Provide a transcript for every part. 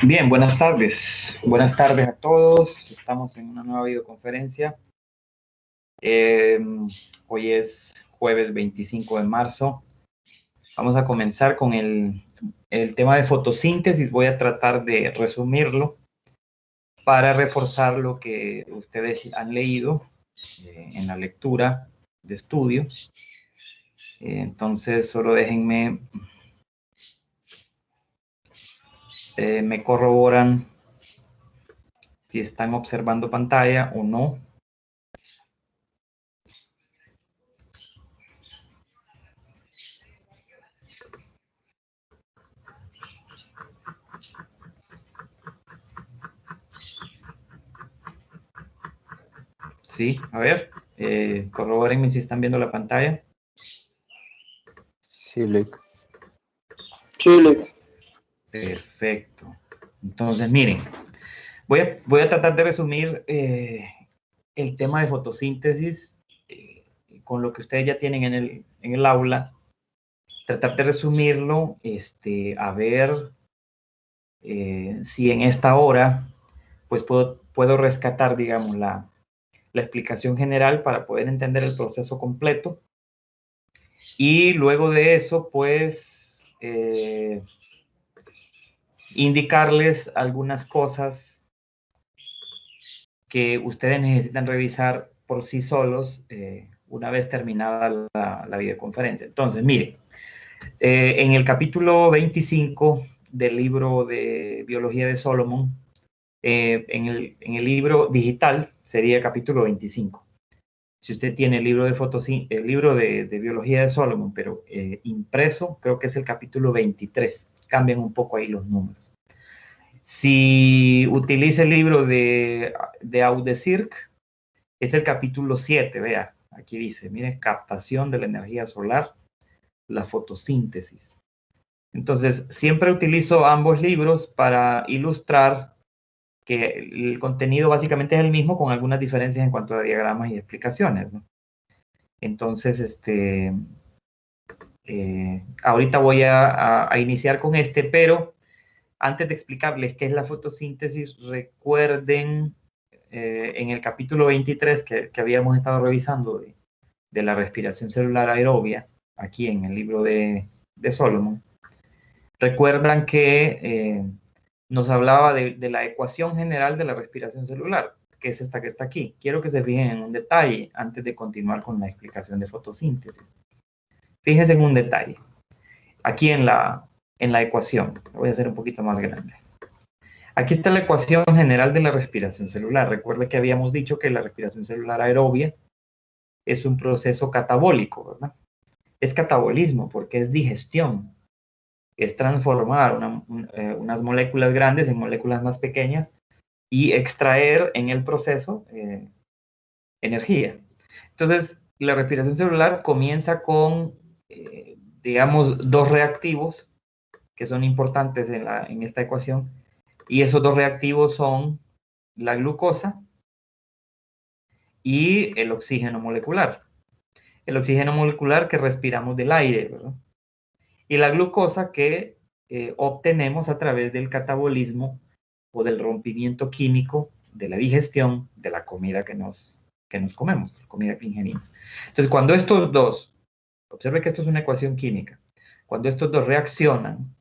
Bien, buenas tardes. Buenas tardes a todos. Estamos en una nueva videoconferencia. Hoy es jueves 25 de marzo. Vamos a comenzar con el tema de fotosíntesis. Voy a tratar de resumirlo para reforzar lo que ustedes han leído en la lectura de estudio. Entonces, solo déjenme, me corroboran si están observando pantalla o no. Sí, a ver, corrobórenme si están viendo la pantalla. Sí, Luis. Sí, Luis. Perfecto. Entonces, miren, voy a tratar de resumir el tema de fotosíntesis con lo que ustedes ya tienen en el aula. Tratar de resumirlo, a ver si en esta hora, pues puedo rescatar, digamos, la explicación general para poder entender el proceso completo. Y luego de eso, pues, indicarles algunas cosas que ustedes necesitan revisar por sí solos una vez terminada la videoconferencia. Entonces, miren, en el capítulo 25 del libro de Biología de Solomon, en el libro digital sería capítulo 25. Si usted tiene el libro el libro de Biología de Solomon, pero impreso, creo que es el capítulo 23. Cambian un poco ahí los números. Si utiliza el libro de Audesirc, es el capítulo 7, vea, aquí dice, mire, captación de la energía solar, la fotosíntesis. Entonces, siempre utilizo ambos libros para ilustrar que el contenido básicamente es el mismo, con algunas diferencias en cuanto a diagramas y explicaciones, ¿no? Entonces, ahorita voy a iniciar con pero antes de explicarles qué es la fotosíntesis, recuerden en el capítulo 23 que habíamos estado revisando de la respiración celular aerobia, aquí en el libro de Solomon, recuerdan que nos hablaba de la ecuación general de la respiración celular, que es esta que está aquí. Quiero que se fijen en un detalle antes de continuar con la explicación de fotosíntesis. Fíjense en un detalle. Aquí en la ecuación, lo voy a hacer un poquito más grande. Aquí está la ecuación general de la respiración celular. Recuerde que habíamos dicho que la respiración celular aerobia es un proceso catabólico, ¿verdad? Es catabolismo porque es digestión. Es transformar unas moléculas grandes en moléculas más pequeñas y extraer en el proceso energía. Entonces, la respiración celular comienza con, digamos, dos reactivos que son importantes en esta ecuación, y esos dos reactivos son la glucosa y el oxígeno molecular. El oxígeno molecular que respiramos del aire, ¿verdad? Y la glucosa que obtenemos a través del catabolismo o del rompimiento químico de la digestión de la comida que nos comemos, la comida que ingerimos. Entonces, cuando estos dos, observe que esto es una ecuación química, cuando estos dos reaccionan,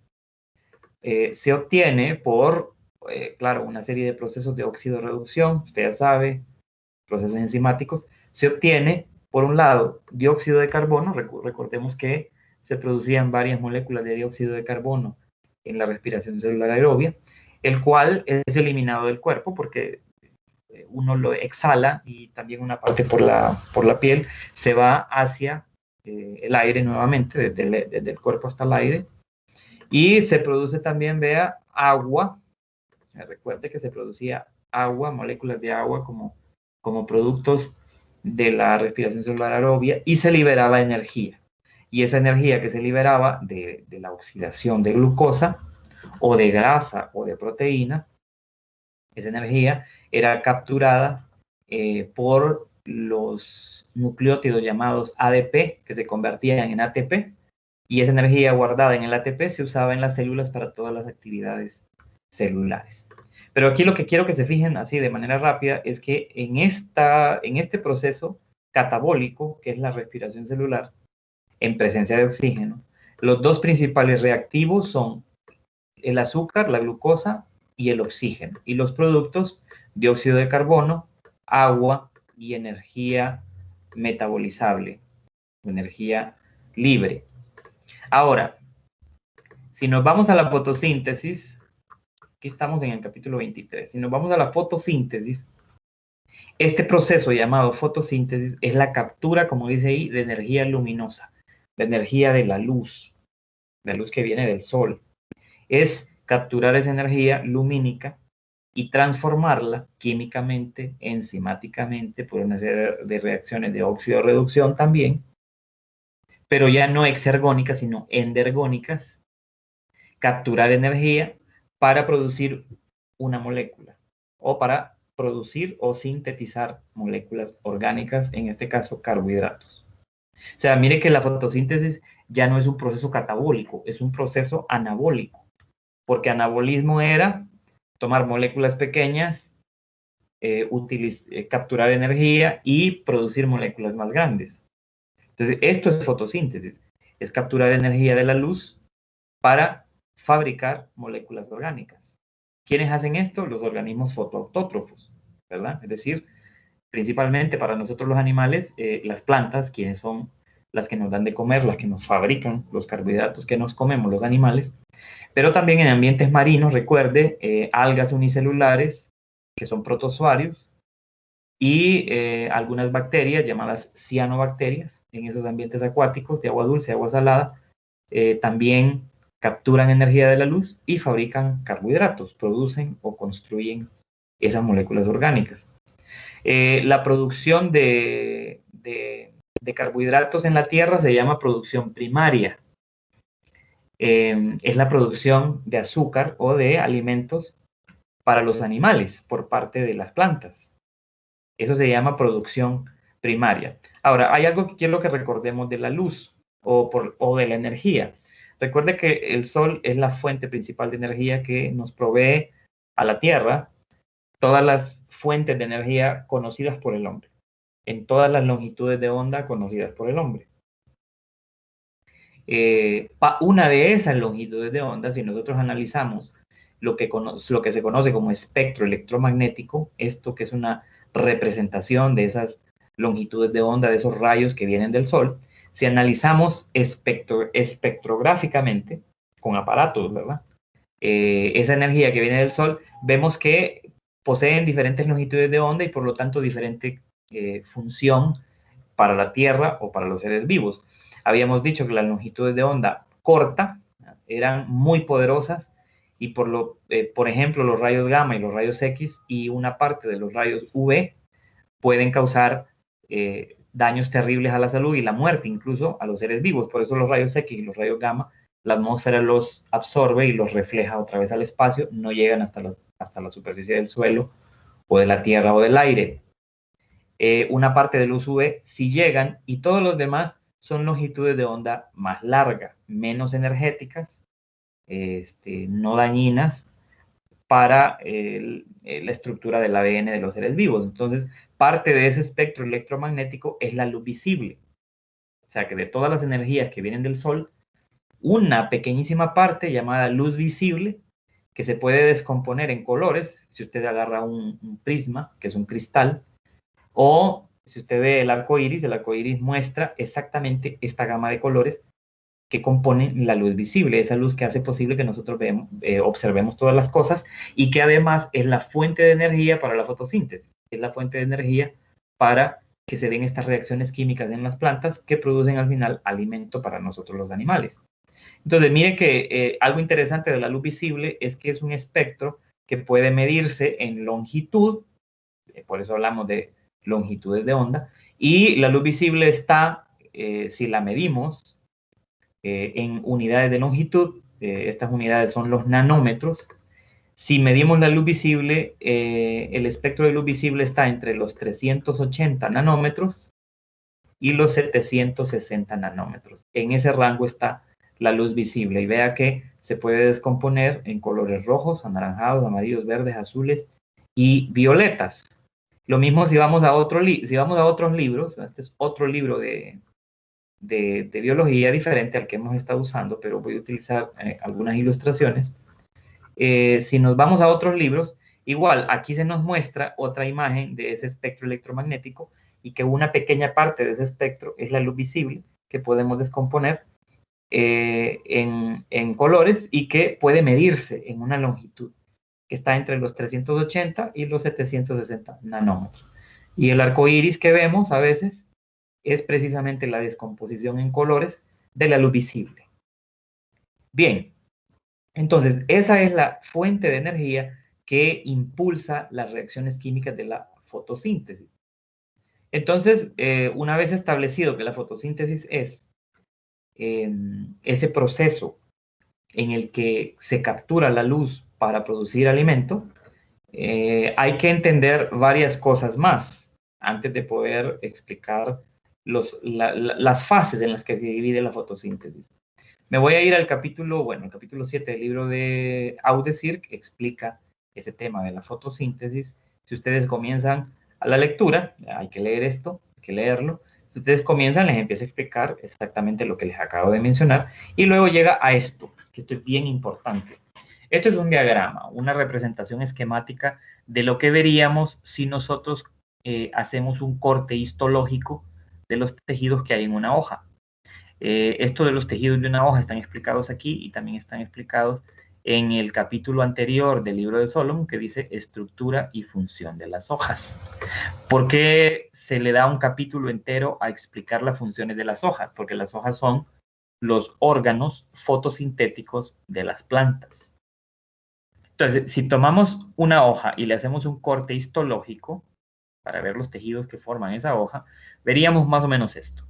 se obtiene por, claro, una serie de procesos de óxido-reducción, usted ya sabe, procesos enzimáticos, se obtiene, por un lado, dióxido de carbono. Recordemos que se producían varias moléculas de dióxido de carbono en la respiración celular aerobia, el cual es eliminado del cuerpo porque uno lo exhala y también una parte por la piel se va hacia el aire nuevamente, desde el cuerpo hasta el aire, y se produce también, vea, agua. Recuerde que se producía agua, moléculas de agua como productos de la respiración celular aerobia, y se liberaba energía. Y esa energía que se liberaba de la oxidación de glucosa o de grasa o de proteína, esa energía era capturada por los nucleótidos llamados ADP, que se convertían en ATP, y esa energía guardada en el ATP se usaba en las células para todas las actividades celulares. Pero aquí lo que quiero que se fijen así de manera rápida es que en este proceso catabólico, que es la respiración celular, en presencia de oxígeno, los dos principales reactivos son el azúcar, la glucosa y el oxígeno. Y los productos, dióxido de carbono, agua y energía metabolizable, energía libre. Ahora, si nos vamos a la fotosíntesis, aquí estamos en el capítulo 23, si nos vamos a la fotosíntesis, este proceso llamado fotosíntesis es la captura, como dice ahí, de energía luminosa, de energía de la luz que viene del sol. Es capturar esa energía lumínica y transformarla químicamente, enzimáticamente, por una serie de reacciones de óxido-reducción también, pero ya no exergónicas, sino endergónicas, capturar energía para producir una molécula o para producir o sintetizar moléculas orgánicas, en este caso carbohidratos. O sea, mire que la fotosíntesis ya no es un proceso catabólico, es un proceso anabólico, porque anabolismo era tomar moléculas pequeñas, capturar energía y producir moléculas más grandes. Entonces, esto es fotosíntesis, es capturar energía de la luz para fabricar moléculas orgánicas. ¿Quiénes hacen esto? Los organismos fotoautótrofos, ¿verdad? Es decir, principalmente para nosotros los animales, las plantas, quienes son las que nos dan de comer, las que nos fabrican los carbohidratos que nos comemos los animales, pero también en ambientes marinos, recuerde, algas unicelulares, que son protozoarios, y algunas bacterias llamadas cianobacterias, en esos ambientes acuáticos de agua dulce, agua salada, también capturan energía de la luz y fabrican carbohidratos, producen o construyen esas moléculas orgánicas. La producción de carbohidratos en la Tierra se llama producción primaria. Es la producción de azúcar o de alimentos para los animales por parte de las plantas. Eso se llama producción primaria. Ahora, hay algo que quiero que recordemos de la luz o de la energía. Recuerde que el sol es la fuente principal de energía que nos provee a la Tierra todas las fuentes de energía conocidas por el hombre, en todas las longitudes de onda conocidas por el hombre. Una de esas longitudes de onda, si nosotros analizamos lo que se conoce como espectro electromagnético, esto que es una representación de esas longitudes de onda, de esos rayos que vienen del Sol, si analizamos espectrográficamente, con aparatos, ¿verdad? Esa energía que viene del Sol, vemos que poseen diferentes longitudes de onda y por lo tanto diferente función para la Tierra o para los seres vivos. Habíamos dicho que las longitudes de onda corta eran muy poderosas y por ejemplo los rayos gamma y los rayos X y una parte de los rayos UV pueden causar daños terribles a la salud y la muerte incluso a los seres vivos. Por eso los rayos X y los rayos gamma, la atmósfera los absorbe y los refleja otra vez al espacio, no llegan hasta la superficie del suelo o de la tierra o del aire. Una parte de luz UV sí llegan y todos los demás son longitudes de onda más largas, menos energéticas, no dañinas para la estructura del ADN de los seres vivos. Entonces, parte de ese espectro electromagnético es la luz visible. O sea que de todas las energías que vienen del Sol, una pequeñísima parte llamada luz visible, que se puede descomponer en colores, si usted agarra un prisma, que es un cristal, o si usted ve el arco iris muestra exactamente esta gama de colores que componen la luz visible, esa luz que hace posible que nosotros observemos todas las cosas y que además es la fuente de energía para la fotosíntesis, es la fuente de energía para que se den estas reacciones químicas en las plantas que producen al final alimento para nosotros los animales. Entonces, mire que algo interesante de la luz visible es que es un espectro que puede medirse en longitud, por eso hablamos de longitudes de onda, y la luz visible está, si la medimos, en unidades de longitud, estas unidades son los nanómetros. Si medimos la luz visible, el espectro de luz visible está entre los 380 nanómetros y los 760 nanómetros. En ese rango está la luz visible. Y vea que se puede descomponer en colores rojos, anaranjados, amarillos, verdes, azules y violetas. Lo mismo si vamos a otros libros. Este es otro libro de biología diferente al que hemos estado usando, pero voy a utilizar algunas ilustraciones. Si nos vamos a otros libros, igual aquí se nos muestra otra imagen de ese espectro electromagnético y que una pequeña parte de ese espectro es la luz visible que podemos descomponer en colores y que puede medirse en una longitud que está entre los 380 y los 760 nanómetros. Y el arco iris que vemos a veces es precisamente la descomposición en colores de la luz visible. Bien, entonces esa es la fuente de energía que impulsa las reacciones químicas de la fotosíntesis. Entonces, una vez establecido que la fotosíntesis es ese proceso en el que se captura la luz para producir alimento, hay que entender varias cosas más antes de poder explicar las fases en las que se divide la fotosíntesis. Me voy a ir al capítulo 7 del libro de Audesir, que explica ese tema de la fotosíntesis. Si ustedes comienzan a la lectura, hay que leer esto, hay que leerlo. Si ustedes comienzan, les empiezo a explicar exactamente lo que les acabo de mencionar, y luego llega a esto, que esto es bien importante. Esto es un diagrama, una representación esquemática de lo que veríamos si nosotros hacemos un corte histológico de los tejidos que hay en una hoja. Esto de los tejidos de una hoja están explicados aquí y también están explicados en el capítulo anterior del libro de Solomon, que dice estructura y función de las hojas. ¿Por qué se le da un capítulo entero a explicar las funciones de las hojas? Porque las hojas son los órganos fotosintéticos de las plantas. Entonces, si tomamos una hoja y le hacemos un corte histológico para ver los tejidos que forman esa hoja, veríamos más o menos esto.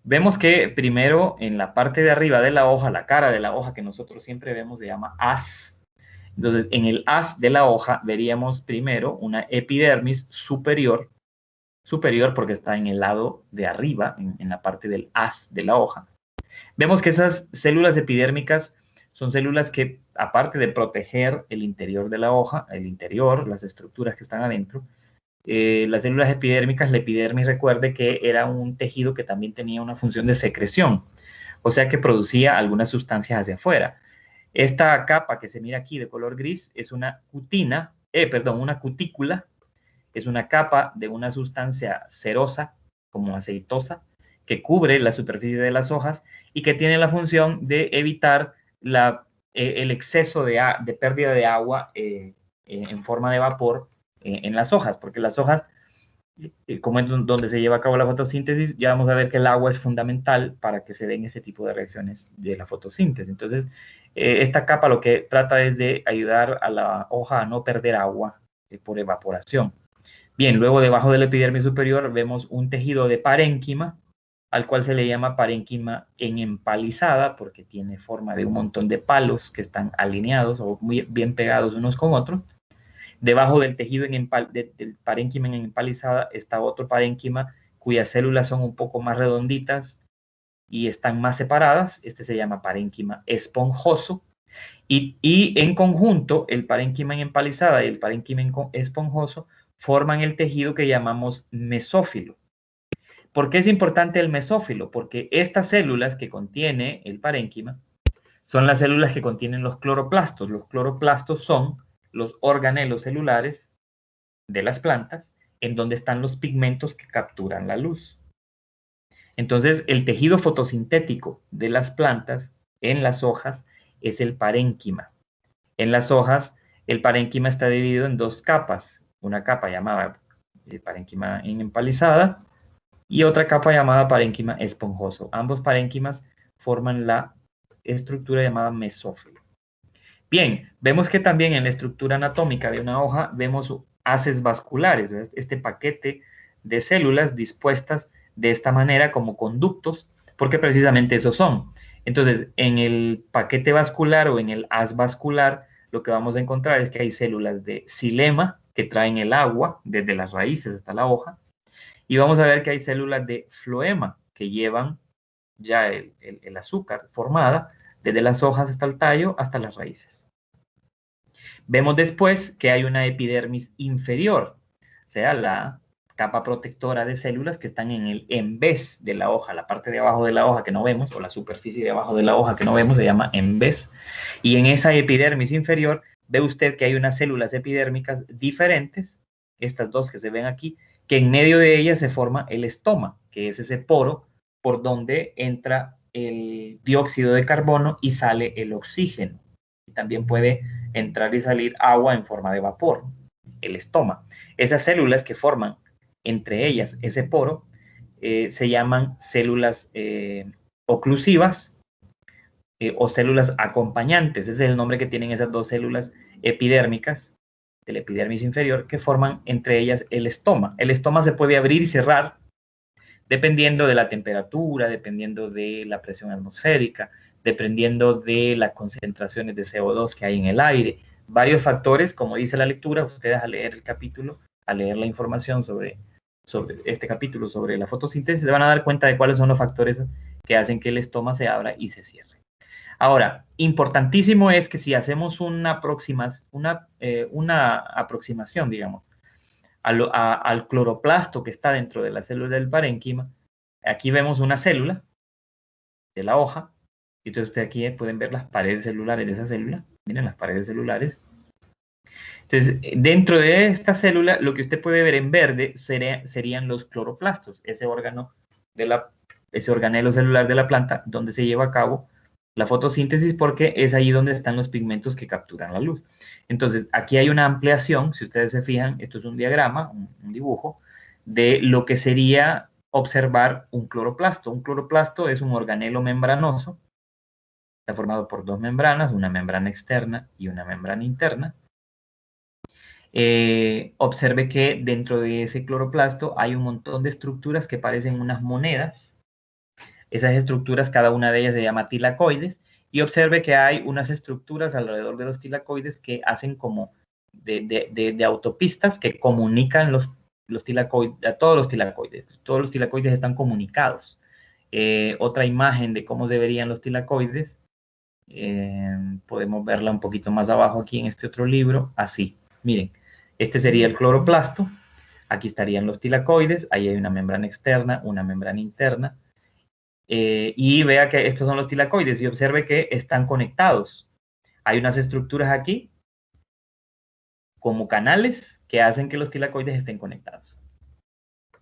Vemos que primero en la parte de arriba de la hoja, la cara de la hoja que nosotros siempre vemos se llama haz. Entonces, en el haz de la hoja veríamos primero una epidermis superior porque está en el lado de arriba, en la parte del haz de la hoja. Vemos que esas células epidérmicas son células que, aparte de proteger el interior de la hoja, el interior, las estructuras que están adentro, las células epidérmicas, la epidermis, recuerde que era un tejido que también tenía una función de secreción, o sea que producía algunas sustancias hacia afuera. Esta capa que se mira aquí de color gris es una cutícula, es una capa de una sustancia cerosa, como aceitosa, que cubre la superficie de las hojas y que tiene la función de evitar el exceso de pérdida de agua en forma de vapor en las hojas, porque las hojas, como es donde se lleva a cabo la fotosíntesis, ya vamos a ver que el agua es fundamental para que se den ese tipo de reacciones de la fotosíntesis. Entonces, esta capa lo que trata es de ayudar a la hoja a no perder agua por evaporación. Bien, luego debajo del epidermis superior vemos un tejido de parénquima, al cual se le llama parénquima en empalizada, porque tiene forma de un montón de palos que están alineados o muy bien pegados unos con otros. Debajo del tejido del parénquima en empalizada está otro parénquima cuyas células son un poco más redonditas y están más separadas. Este se llama parénquima esponjoso. Y en conjunto, el parénquima en empalizada y el parénquima esponjoso forman el tejido que llamamos mesófilo. ¿Por qué es importante el mesófilo? Porque estas células que contiene el parénquima son las células que contienen los cloroplastos. Los cloroplastos son los organelos celulares de las plantas en donde están los pigmentos que capturan la luz. Entonces, el tejido fotosintético de las plantas en las hojas es el parénquima. En las hojas, el parénquima está dividido en dos capas. Una capa llamada parénquima en empalizada y otra capa llamada parénquima esponjoso. Ambos parénquimas forman la estructura llamada mesófilo. Bien, vemos que también en la estructura anatómica de una hoja vemos haces vasculares, ¿verdad? Este paquete de células dispuestas de esta manera como conductos, porque precisamente esos son. Entonces, en el paquete vascular o en el haz vascular, lo que vamos a encontrar es que hay células de xilema que traen el agua desde las raíces hasta la hoja, y vamos a ver que hay células de floema que llevan ya el azúcar formada desde las hojas hasta el tallo, hasta las raíces. Vemos después que hay una epidermis inferior, o sea, la capa protectora de células que están en el en vez de la hoja, la parte de abajo de la hoja que no vemos, o la superficie de abajo de la hoja que no vemos, se llama en vez. Y en esa epidermis inferior ve usted que hay unas células epidérmicas diferentes, estas dos que se ven aquí, que en medio de ellas se forma el estoma, que es ese poro por donde entra el dióxido de carbono y sale el oxígeno. Y también puede entrar y salir agua en forma de vapor, el estoma. Esas células que forman entre ellas ese poro se llaman células oclusivas o células acompañantes. Ese es el nombre que tienen esas dos células epidérmicas del epidermis inferior que forman entre ellas el estoma. El estoma se puede abrir y cerrar dependiendo de la temperatura, dependiendo de la presión atmosférica, dependiendo de las concentraciones de CO2 que hay en el aire. Varios factores, como dice la lectura, ustedes al leer el capítulo, al leer la información sobre este capítulo sobre la fotosíntesis, se van a dar cuenta de cuáles son los factores que hacen que el estoma se abra y se cierre. Ahora, importantísimo es que si hacemos una aproximación, digamos, al cloroplasto que está dentro de la célula del parénquima, aquí vemos una célula de la hoja, y entonces ustedes aquí pueden ver las paredes celulares de esa célula, miren las paredes celulares. Entonces, dentro de esta célula, lo que usted puede ver en verde serían los cloroplastos, ese organelo celular de la planta donde se lleva a cabo la fotosíntesis, porque es ahí donde están los pigmentos que capturan la luz. Entonces, aquí hay una ampliación, si ustedes se fijan, esto es un diagrama, un dibujo, de lo que sería observar un cloroplasto. Un cloroplasto es un organelo membranoso, está formado por dos membranas, una membrana externa y una membrana interna. Observe que dentro de ese cloroplasto hay un montón de estructuras que parecen unas monedas. Esas estructuras, cada una de ellas se llama tilacoides, y observe que hay unas estructuras alrededor de los tilacoides que hacen como de autopistas que comunican los tilacoides, a todos los tilacoides. Todos los tilacoides están comunicados. Otra imagen de cómo se verían los tilacoides, podemos verla un poquito más abajo aquí en este otro libro, así. Miren, este sería el cloroplasto, aquí estarían los tilacoides, ahí hay una membrana externa, una membrana interna, y vea que estos son los tilacoides y observe que están conectados. Hay unas estructuras aquí como canales que hacen que los tilacoides estén conectados.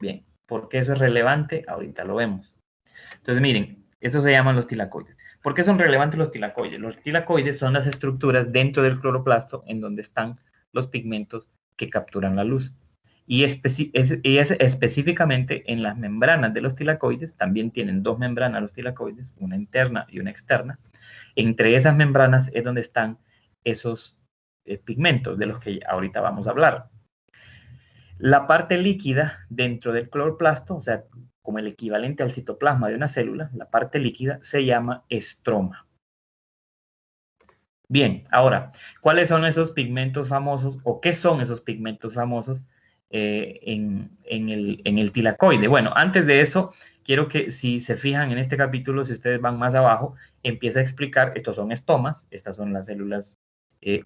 Bien, ¿por qué eso es relevante? Ahorita lo vemos. Entonces miren, eso se llaman los tilacoides. ¿Por qué son relevantes los tilacoides? Los tilacoides son las estructuras dentro del cloroplasto en donde están los pigmentos que capturan la luz. Y es específicamente en las membranas de los tilacoides, también tienen dos membranas los tilacoides, una interna y una externa. Entre esas membranas es donde están esos pigmentos de los que ahorita vamos a hablar. La parte líquida dentro del cloroplasto, o sea, como el equivalente al citoplasma de una célula, la parte líquida se llama estroma. Bien, ahora, ¿cuáles son esos pigmentos famosos o qué son esos pigmentos famosos en el tilacoide? Bueno, antes de eso, quiero que si se fijan en este capítulo, si ustedes van más abajo, empieza a explicar, estos son estomas, estas son las células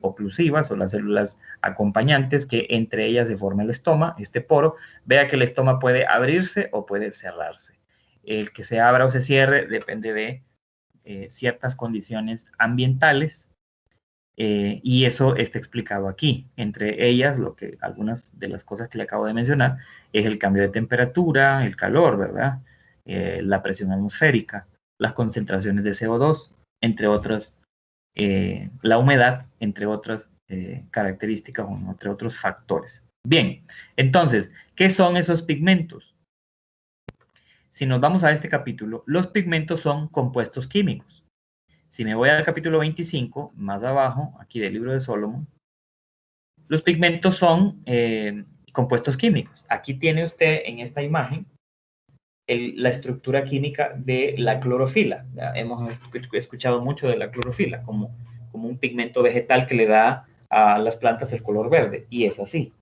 oclusivas o las células acompañantes, que entre ellas se forma el estoma, este poro. Vea que el estoma puede abrirse o puede cerrarse. El que se abra o se cierre depende de ciertas condiciones ambientales. Y eso está explicado aquí. Entre ellas, algunas de las cosas que le acabo de mencionar es el cambio de temperatura, el calor, ¿verdad? La presión atmosférica, las concentraciones de CO2, entre otras, la humedad, entre otras características o entre otros factores. Bien, entonces, ¿qué son esos pigmentos? Si nos vamos a este capítulo, los pigmentos son compuestos químicos. Si me voy al capítulo 25, más abajo, aquí del libro de Solomon, los pigmentos son compuestos químicos. Aquí tiene usted en esta imagen la estructura química de la clorofila. Ya hemos escuchado mucho de la clorofila como un pigmento vegetal que le da a las plantas el color verde, y es así.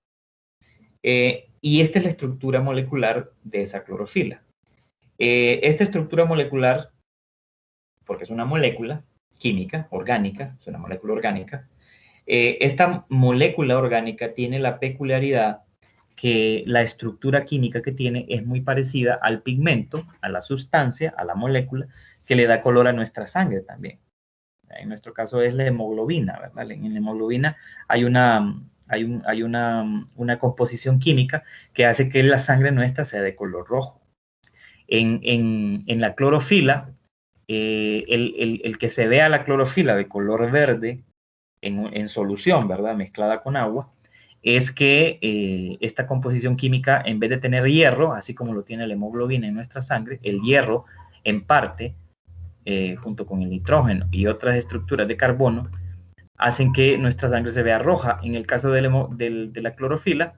Y esta es la estructura molecular de esa clorofila. Esta estructura molecular, porque es una molécula, química, orgánica, es una molécula orgánica. Esta molécula orgánica tiene la peculiaridad que la estructura química que tiene es muy parecida al pigmento, a la sustancia, a la molécula, que le da color a nuestra sangre también. En nuestro caso es la hemoglobina, ¿verdad? En la hemoglobina hay una composición química que hace que la sangre nuestra sea de color rojo. En la clorofila, el que se vea la clorofila de color verde en solución, ¿verdad? Mezclada con agua, es que esta composición química, en vez de tener hierro, así como lo tiene la hemoglobina en nuestra sangre, el hierro, en parte, junto con el nitrógeno y otras estructuras de carbono, hacen que nuestra sangre se vea roja. En el caso de la clorofila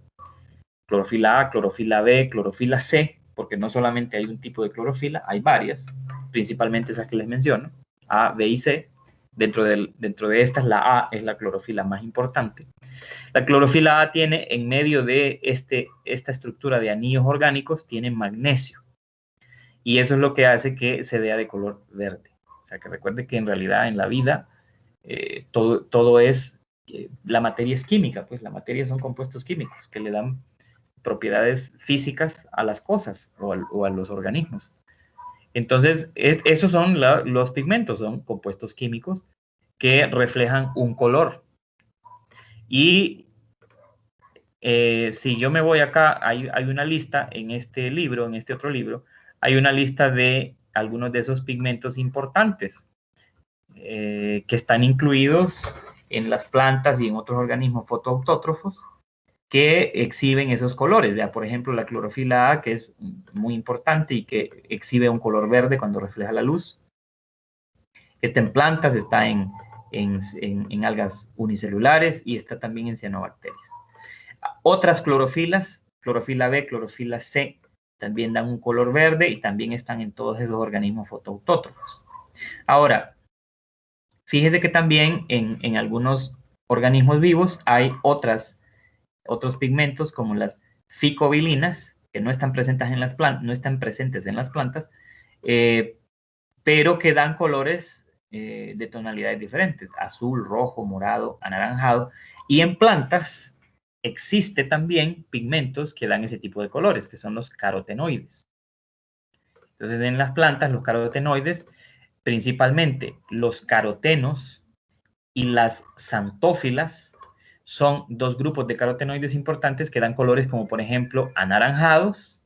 A, clorofila B, clorofila C, porque no solamente hay un tipo de clorofila, hay varias, principalmente esas que les menciono, A, B y C. Dentro de estas, la A es la clorofila más importante. La clorofila A tiene, en medio de esta estructura de anillos orgánicos, tiene magnesio. Y eso es lo que hace que se vea de color verde. O sea, que recuerde que en realidad en la vida todo es, la materia es química, pues la materia son compuestos químicos que le dan propiedades físicas a las cosas o a los organismos. Entonces, esos son los pigmentos, son compuestos químicos que reflejan un color. Y si yo me voy acá, hay una lista en este libro, en este otro libro, hay una lista de algunos de esos pigmentos importantes que están incluidos en las plantas y en otros organismos fotoautótrofos que exhiben esos colores. ¿Ya? Por ejemplo, la clorofila A, que es muy importante y que exhibe un color verde cuando refleja la luz. Está en plantas, está en algas unicelulares y está también en cianobacterias. Otras clorofilas, clorofila B, clorofila C, también dan un color verde y también están en todos esos organismos fotoautótrofos. Ahora, fíjese que también en algunos organismos vivos hay otros pigmentos como las ficobilinas, que no están presentes en las plantas, pero que dan colores de tonalidades diferentes, azul, rojo, morado, anaranjado, y en plantas existe también pigmentos que dan ese tipo de colores, que son los carotenoides. Entonces, en las plantas, los carotenoides, principalmente los carotenos y las xantófilas, son dos grupos de carotenoides importantes que dan colores como, por ejemplo, anaranjados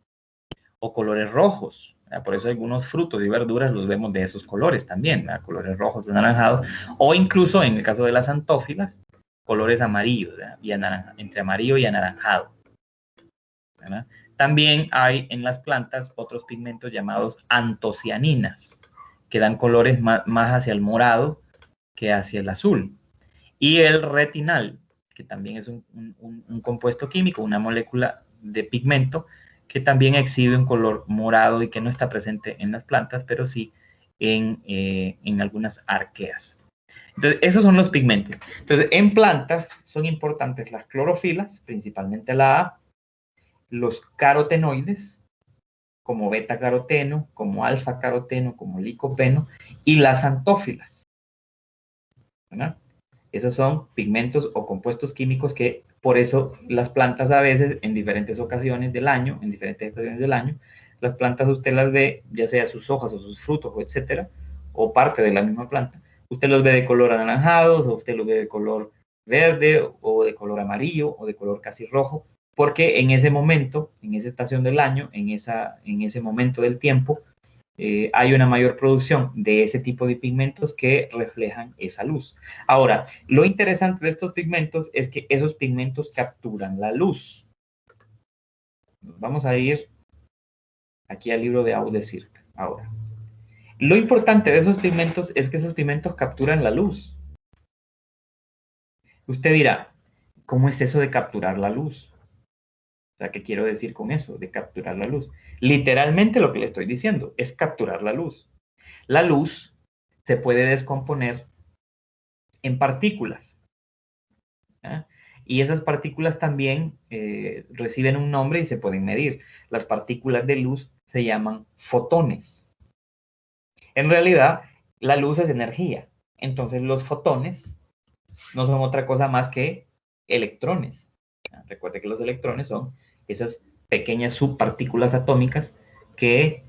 o colores rojos. Por eso algunos frutos y verduras los vemos de esos colores también, ¿verdad? Colores rojos, anaranjados, o incluso en el caso de las xantófilas, colores amarillos, y entre amarillo y anaranjado, ¿verdad? También hay en las plantas otros pigmentos llamados antocianinas, que dan colores más hacia el morado que hacia el azul. Y el retinal, que también es un compuesto químico, una molécula de pigmento, que también exhibe un color morado y que no está presente en las plantas, pero sí en algunas arqueas. Entonces, esos son los pigmentos. Entonces, en plantas son importantes las clorofilas, principalmente la A, los carotenoides, como beta-caroteno, como alfa-caroteno, como licopeno, y las xantófilas, ¿verdad? Esos son pigmentos o compuestos químicos que por eso las plantas a veces en diferentes ocasiones del año, en diferentes estaciones del año, las plantas usted las ve, ya sea sus hojas o sus frutos, o etcétera, o parte de la misma planta, usted los ve de color anaranjados, o usted los ve de color verde, o de color amarillo, o de color casi rojo, porque en ese momento, en esa estación del año, en ese momento del tiempo, hay una mayor producción de ese tipo de pigmentos que reflejan esa luz. Ahora, lo interesante de estos pigmentos es que esos pigmentos capturan la luz. Vamos a ir aquí al libro de Audesirc ahora. Lo importante de esos pigmentos es que esos pigmentos capturan la luz. Usted dirá, ¿cómo es eso de capturar la luz? O sea, ¿qué quiero decir con eso, de capturar la luz? Literalmente lo que le estoy diciendo es capturar la luz. La luz se puede descomponer en partículas. ¿Ya? Y esas partículas también reciben un nombre y se pueden medir. Las partículas de luz se llaman fotones. En realidad, la luz es energía. Entonces los fotones no son otra cosa más que electrones. Recuerde que los electrones son esas pequeñas subpartículas atómicas que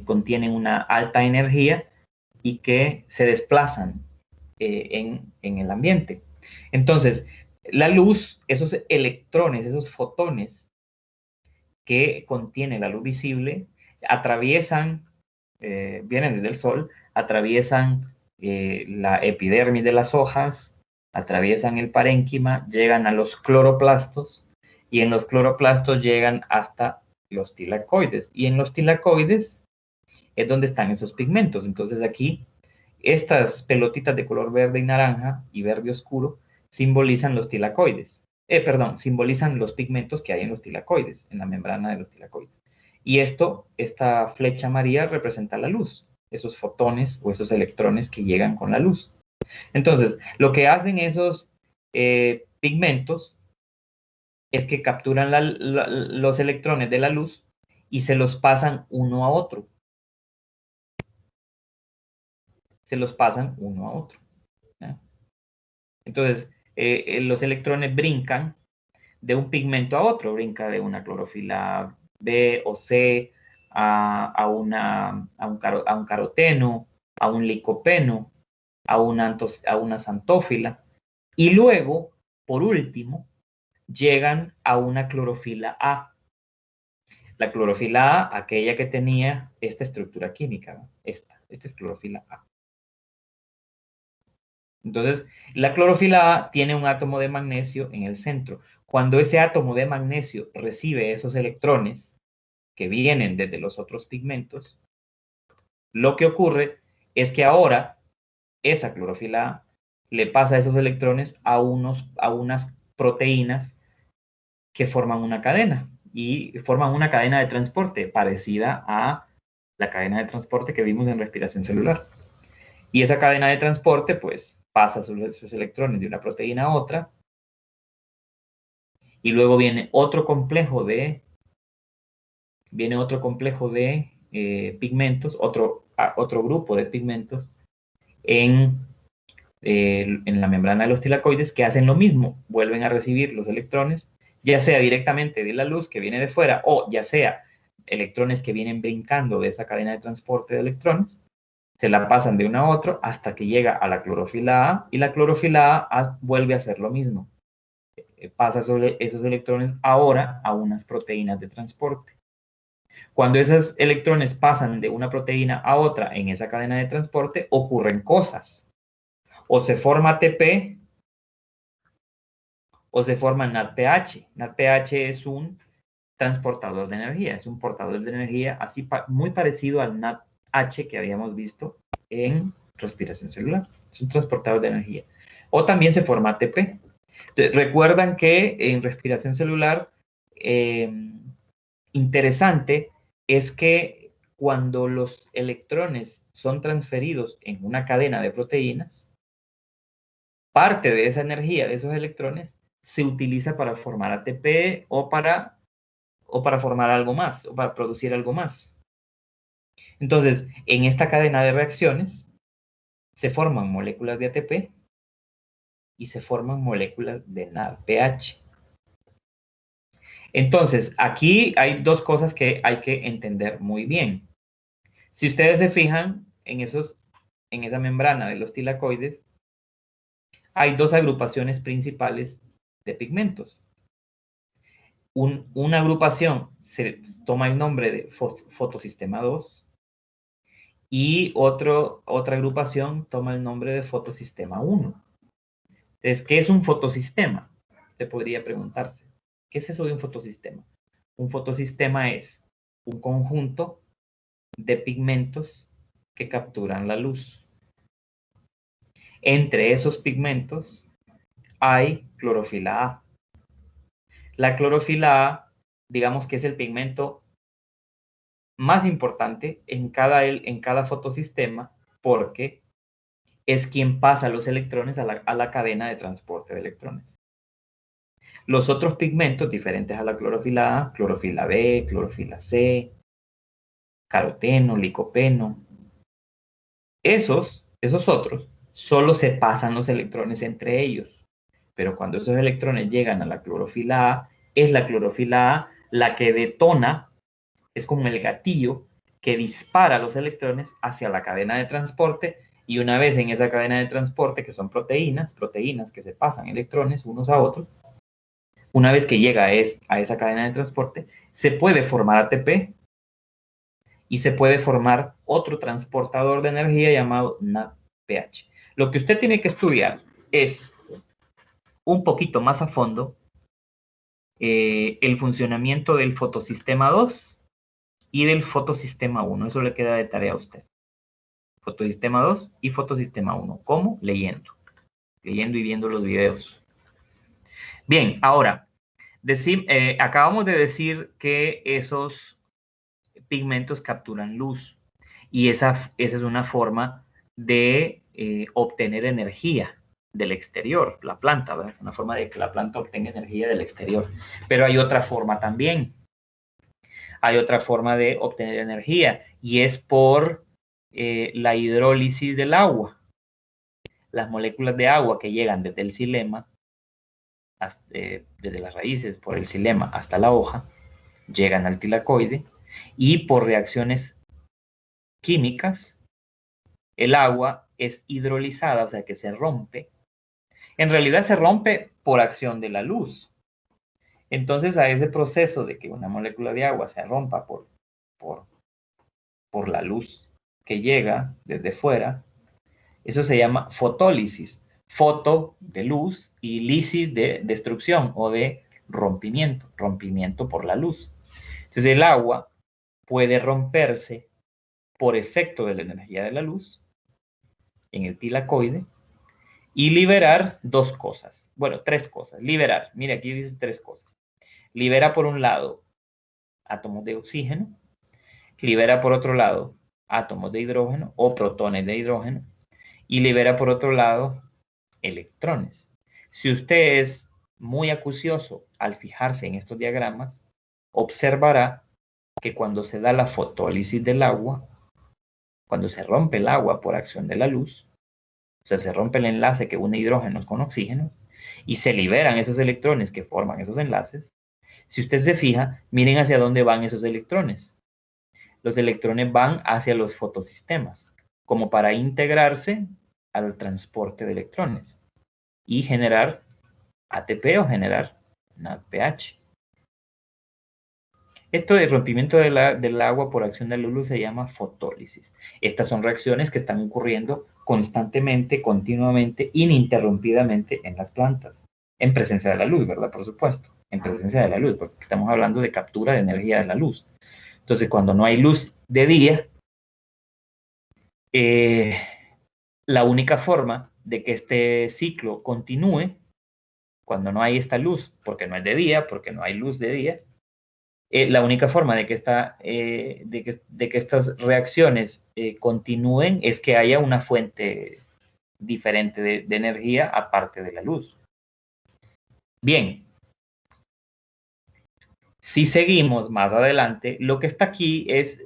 contienen una alta energía y que se desplazan en el ambiente. Entonces, la luz, esos electrones, esos fotones que contiene la luz visible, atraviesan, vienen desde el Sol, atraviesan la epidermis de las hojas, atraviesan el parénquima, llegan a los cloroplastos y en los cloroplastos llegan hasta los tilacoides. Y en los tilacoides es donde están esos pigmentos. Entonces aquí, estas pelotitas de color verde y naranja y verde oscuro simbolizan los tilacoides. Simbolizan los pigmentos que hay en los tilacoides, en la membrana de los tilacoides. Y esta flecha amarilla representa la luz, esos fotones o esos electrones que llegan con la luz. Entonces, lo que hacen esos pigmentos es que capturan los electrones de la luz y se los pasan uno a otro. Se los pasan uno a otro. ¿Ya? Entonces, los electrones brincan de un pigmento a otro, brinca de una clorofila B o C a un caroteno, a un licopeno, a una xantófila, y luego, por último, llegan a una clorofila A. La clorofila A, aquella que tenía esta estructura química, ¿no? Esta es clorofila A. Entonces, la clorofila A tiene un átomo de magnesio en el centro. Cuando ese átomo de magnesio recibe esos electrones que vienen desde los otros pigmentos, lo que ocurre es que ahora esa clorofila A le pasa esos electrones a unas proteínas que forman una cadena y forman una cadena de transporte parecida a la cadena de transporte que vimos en respiración celular. Y esa cadena de transporte, pues, pasa sus electrones de una proteína a otra, y luego viene otro complejo de pigmentos, otro grupo de pigmentos en la membrana de los tilacoides que hacen lo mismo, vuelven a recibir los electrones, ya sea directamente de la luz que viene de fuera o ya sea electrones que vienen brincando de esa cadena de transporte de electrones, se la pasan de uno a otro hasta que llega a la clorofila A y la clorofila A vuelve a hacer lo mismo. Pasa sobre esos electrones ahora a unas proteínas de transporte. Cuando esos electrones pasan de una proteína a otra en esa cadena de transporte, ocurren cosas. O se forma ATP o se forma NADPH. NADPH es un transportador de energía, es un portador de energía así muy parecido al NADH que habíamos visto en respiración celular. Es un transportador de energía. O también se forma ATP. Entonces, recuerdan que en respiración celular, interesante es que cuando los electrones son transferidos en una cadena de proteínas, parte de esa energía de esos electrones se utiliza para formar ATP o para formar algo más, o para producir algo más. Entonces, en esta cadena de reacciones se forman moléculas de ATP y se forman moléculas de NADPH. Entonces, aquí hay dos cosas que hay que entender muy bien. Si ustedes se fijan en esa membrana de los tilacoides, hay dos agrupaciones principales de pigmentos. Una agrupación se toma el nombre de fotosistema 2 y otra agrupación toma el nombre de fotosistema 1. Entonces, ¿qué es un fotosistema? Usted podría preguntarse, ¿qué es eso de un fotosistema? Un fotosistema es un conjunto de pigmentos que capturan la luz. Entre esos pigmentos hay clorofila A. La clorofila A, digamos que es el pigmento más importante en cada fotosistema porque es quien pasa los electrones a la cadena de transporte de electrones. Los otros pigmentos diferentes a la clorofila A, clorofila B, clorofila C, caroteno, licopeno, esos otros solo se pasan los electrones entre ellos. Pero cuando esos electrones llegan a la clorofila A, es la clorofila A la que detona, es como el gatillo que dispara los electrones hacia la cadena de transporte, y una vez en esa cadena de transporte, que son proteínas que se pasan electrones unos a otros, una vez que llega a esa cadena de transporte, se puede formar ATP y se puede formar otro transportador de energía llamado NADPH. Lo que usted tiene que estudiar es un poquito más a fondo el funcionamiento del fotosistema 2 y del fotosistema 1. Eso le queda de tarea a usted. Fotosistema 2 y fotosistema 1. ¿Cómo? Leyendo y viendo los videos. Bien, ahora, acabamos de decir que esos pigmentos capturan luz, y esa es una forma de obtener energía del exterior, la planta, ¿verdad? Una forma de que la planta obtenga energía del exterior. Pero hay otra forma también. Hay otra forma de obtener energía, y es por la hidrólisis del agua. Las moléculas de agua que llegan desde el xilema, desde las raíces, por el xilema hasta la hoja, llegan al tilacoide, y por reacciones químicas, el agua es hidrolizada, o sea que se rompe. En realidad se rompe por acción de la luz. Entonces, a ese proceso de que una molécula de agua se rompa por la luz que llega desde fuera, eso se llama fotólisis. Foto de luz y lisis de destrucción o de rompimiento, rompimiento por la luz. Entonces, el agua puede romperse por efecto de la energía de la luz en el tilacoide y liberar dos cosas. Bueno, tres cosas. Liberar. Mire, aquí dice tres cosas. Libera por un lado átomos de oxígeno, libera por otro lado átomos de hidrógeno o protones de hidrógeno, y libera por otro lado electrones. Si usted es muy acucioso al fijarse en estos diagramas, observará que cuando se da la fotólisis del agua, cuando se rompe el agua por acción de la luz, o sea, se rompe el enlace que une hidrógenos con oxígeno y se liberan esos electrones que forman esos enlaces. Si usted se fija, miren hacia dónde van esos electrones. Los electrones van hacia los fotosistemas, como para integrarse al transporte de electrones y generar ATP o generar NADPH. Esto de rompimiento del agua por acción de la luz se llama fotólisis. Estas son reacciones que están ocurriendo constantemente, continuamente, ininterrumpidamente en las plantas, en presencia de la luz, ¿verdad? Por supuesto, en presencia de la luz, porque estamos hablando de captura de energía de la luz. Entonces, cuando no hay luz de día, la única forma de que este ciclo continúe, cuando no hay esta luz, porque no es de día, porque no hay luz de día, la única forma de que, de que estas reacciones continúen es que haya una fuente diferente de energía aparte de la luz. Bien, si seguimos más adelante, lo que está aquí es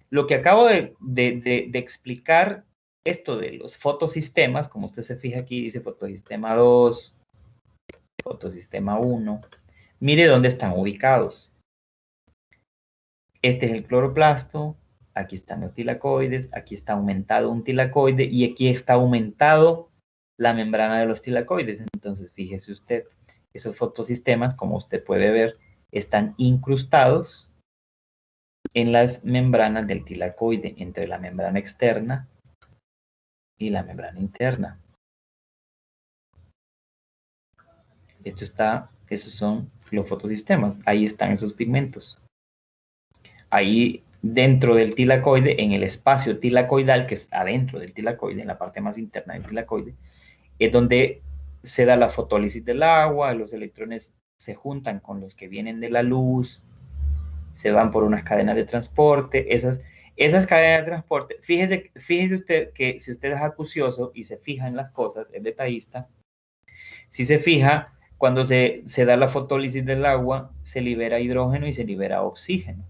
lo que acabo de explicar, esto de los fotosistemas, como usted se fija aquí, dice fotosistema 2, fotosistema 1. Mire dónde están ubicados. Este es el cloroplasto, aquí están los tilacoides, aquí está aumentado un tilacoide y aquí está aumentado la membrana de los tilacoides. Entonces, fíjese usted, esos fotosistemas, como usted puede ver, están incrustados en las membranas del tilacoide, entre la membrana externa y la membrana interna. Esos son los fotosistemas, ahí están esos pigmentos. Ahí dentro del tilacoide, en el espacio tilacoidal, que es adentro del tilacoide, en la parte más interna del tilacoide, es donde se da la fotólisis del agua, los electrones se juntan con los que vienen de la luz, se van por unas cadenas de transporte, esas cadenas de transporte, fíjese usted que si usted es acucioso y se fija en las cosas, es detallista, si se fija, cuando se da la fotólisis del agua, se libera hidrógeno y se libera oxígeno.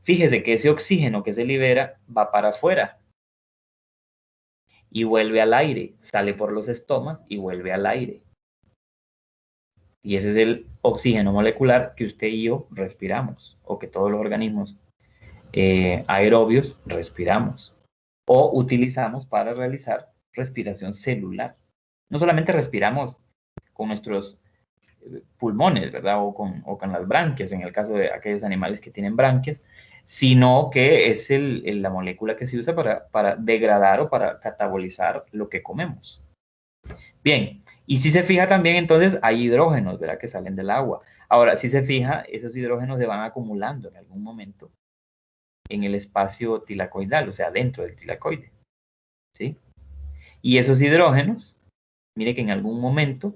Fíjese que ese oxígeno que se libera va para afuera y vuelve al aire, sale por los estomas y vuelve al aire. Y ese es el oxígeno molecular que usted y yo respiramos, o que todos los organismos aerobios respiramos, o utilizamos para realizar respiración celular. No solamente respiramos con nuestros pulmones, ¿verdad? O con las branquias, en el caso de aquellos animales que tienen branquias, sino que es la molécula que se usa para degradar o para catabolizar lo que comemos. Bien, y si se fija también, entonces hay hidrógenos, ¿verdad? Que salen del agua. Ahora, si se fija, esos hidrógenos se van acumulando en algún momento en el espacio tilacoidal, o sea, dentro del tilacoide, ¿sí? Y esos hidrógenos, mire que en algún momento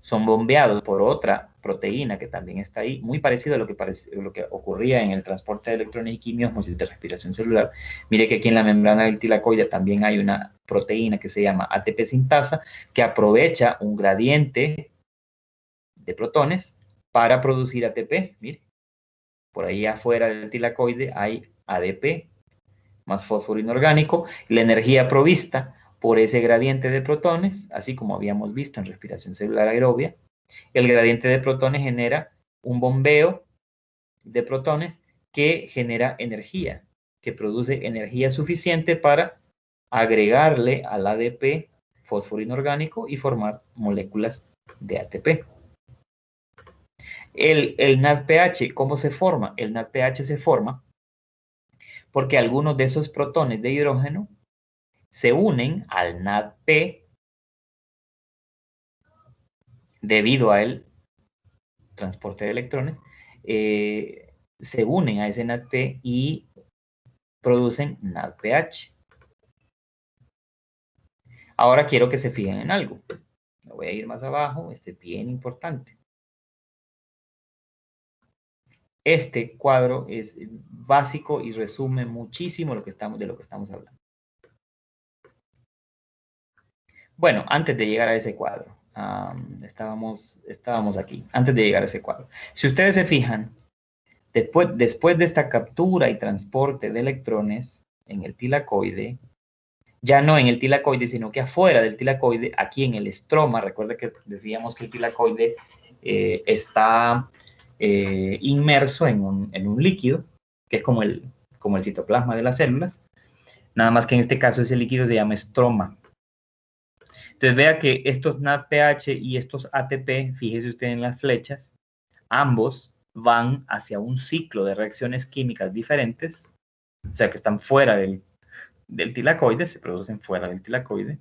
son bombeados por otra proteína que también está ahí, muy parecido a lo que ocurría en el transporte de electrones y quimiosmosis de respiración celular. Mire que aquí en la membrana del tilacoide también hay una proteína que se llama ATP sintasa, que aprovecha un gradiente de protones para producir ATP. Mire, por ahí afuera del tilacoide hay ADP más fósforo inorgánico, la energía provista por ese gradiente de protones, así como habíamos visto en respiración celular aerobia. El gradiente de protones genera un bombeo de protones que genera energía, que produce energía suficiente para agregarle al ADP fósforo inorgánico y formar moléculas de ATP. El NADPH, ¿cómo se forma? El NADPH se forma porque algunos de esos protones de hidrógeno se unen al NADP debido al transporte de electrones, se unen a ese NADP y producen NADPH. Ahora quiero que se fijen en algo. Me voy a ir más abajo, este es bien importante. Este cuadro es básico y resume muchísimo de lo que estamos hablando. Bueno, antes de llegar a ese cuadro, estábamos aquí, antes de llegar a ese cuadro. Si ustedes se fijan, después de esta captura y transporte de electrones en el tilacoide, ya no en el tilacoide, sino que afuera del tilacoide, aquí en el estroma, recuerda que decíamos que el tilacoide está inmerso en un líquido, que es como el citoplasma de las células, nada más que en este caso ese líquido se llama estroma. Entonces vea que estos NADPH y estos ATP, fíjese usted en las flechas, ambos van hacia un ciclo de reacciones químicas diferentes, o sea que están fuera del tilacoide, se producen fuera del tilacoide,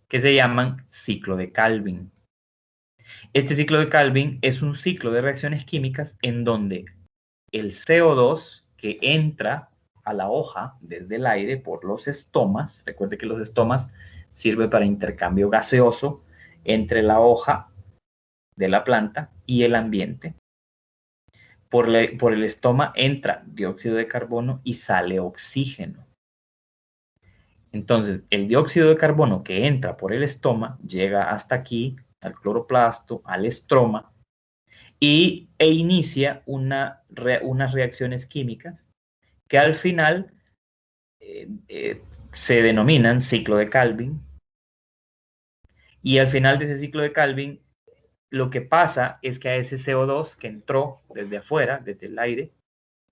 que se llaman ciclo de Calvin. Este ciclo de Calvin es un ciclo de reacciones químicas en donde el CO2 que entra a la hoja desde el aire por los estomas, recuerde que los estomas sirven para intercambio gaseoso entre la hoja de la planta y el ambiente. Por el estoma entra dióxido de carbono y sale oxígeno. Entonces, el dióxido de carbono que entra por el estoma llega hasta aquí, al cloroplasto, al estroma, e inicia unas reacciones químicas que al final se denominan ciclo de Calvin. Y al final de ese ciclo de Calvin, lo que pasa es que a ese CO2 que entró desde afuera, desde el aire,